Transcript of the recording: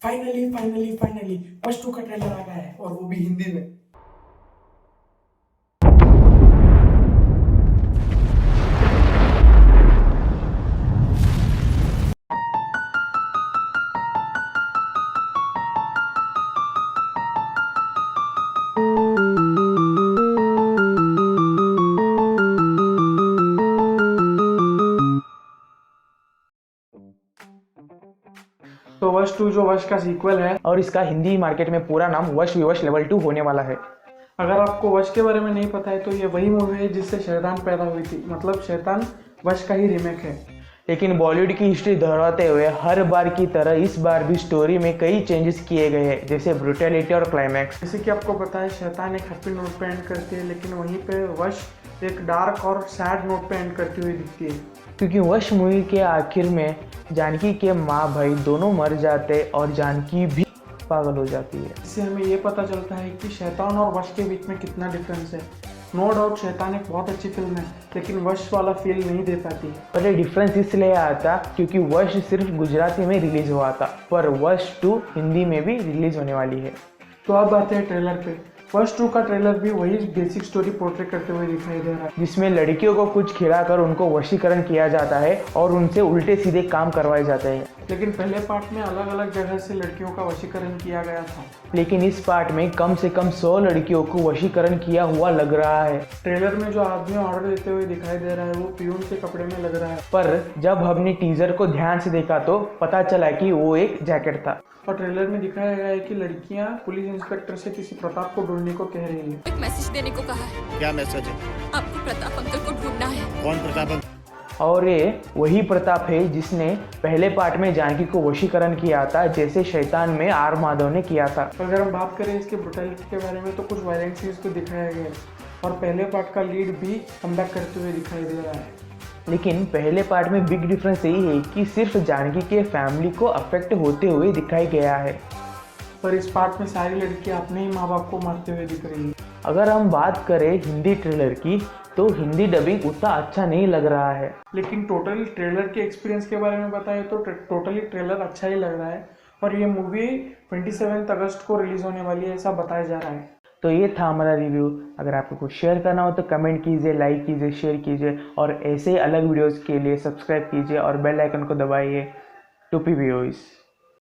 Finally finally finally वश 2 का trailer आ गया है और वो भी हिंदी में। तो वश 2 जो वश का सीक्वल है और इसका हिंदी मार्केट में पूरा नाम वश विवश लेवल 2 होने वाला है। अगर आपको वश के बारे में नहीं पता है तो ये वही मूवी है जिससे शैतान पैदा हुई थी, मतलब शैतान वश का ही रीमेक है। लेकिन बॉलीवुड की हिस्ट्री दोहराते हुए हर बार की तरह इस बार भी स्टोरी में कई चेंजेस किए गए हैं, जैसे ब्रूटैलिटी और क्लाइमैक्स। जैसे कि आपको पता है शैतान एक हैप्पी नोट पे एंड करती है, लेकिन वहीं पे वश एक डार्क और सैड नोट पे एंड करती हुई दिखती है। क्योंकि वश मूवी के आखिर में जानकी के माँ भाई दोनों मर जाते और जानकी भी पागल हो जाती है। इससे हमें ये पता चलता है कि शैतान और वश के बीच में कितना डिफरेंस है। नो डाउट शैतान एक बहुत अच्छी फिल्म है, लेकिन वश वाला फील नहीं दे पाती। पर ये डिफरेंस इसलिए आता क्योंकि वश सिर्फ गुजराती में रिलीज हुआ था, पर वश 2 हिंदी में भी रिलीज होने वाली है। तो अब आते हैं ट्रेलर पे। वश 2 का ट्रेलर भी वही बेसिक स्टोरी पोर्ट्रे करते हुए दिखाई दे रहा है, जिसमें लड़कियों को कुछ खिलाकर उनको वशीकरण किया जाता है और उनसे उल्टे सीधे काम करवाए जाते हैं। लेकिन पहले पार्ट में अलग अलग जगह से लड़कियों का वशीकरण किया गया था, लेकिन इस पार्ट में कम से कम 100 लड़कियों को वशीकरण किया हुआ लग रहा है। ट्रेलर में जो आदमी ऑर्डर देते हुए दिखाई दे रहा है वो पियून के कपड़े में लग रहा है, पर जब हमने टीजर को ध्यान से देखा तो पता चला कि वो एक जैकेट था। और ट्रेलर में दिखाया गया है कि लड़कियां पुलिस इंस्पेक्टर से किसी प्रताप को ढूंढने को कह रही है। एक मैसेज देने को कहा है। क्या मैसेज है? आपको प्रताप अंकल को ढूंढना है। कौन प्रताप अंकल? और ये वही प्रताप है जिसने पहले पार्ट में जानकी को वशीकरण किया था, जैसे शैतान में आर माधव ने किया था। अगर हम बात करें इसके ब्रुटैलिटी के बारे में तो कुछ वायलेंट सीन्स को दिखाया गया है और पहले पार्ट का लीड भी कमबैक करते हुए दिखाई दे रहा है। लेकिन पहले पार्ट में बिग डिफरेंस यही है कि सिर्फ जानकी के फैमिली को अफेक्ट होते हुए दिखाई गया है, पर इस पार्ट में सारी लड़कियां अपने ही माँ बाप को मारते हुए दिख रही है। अगर हम बात करें हिंदी ट्रेलर की तो हिंदी डबिंग उतना अच्छा नहीं लग रहा है। लेकिन टोटल ट्रेलर के एक्सपीरियंस के बारे में बताएं तो टोटली ट्रेलर अच्छा ही लग रहा है और ये मूवी 27 अगस्त को रिलीज होने वाली है, ऐसा बताया जा रहा है। तो ये था हमारा रिव्यू। अगर आपको कुछ शेयर करना हो तो कमेंट कीजिए, लाइक कीजिए, शेयर कीजिए और ऐसे अलग वीडियोस के लिए सब्सक्राइब कीजिए और बेल आइकन को दबाइए। Top videos.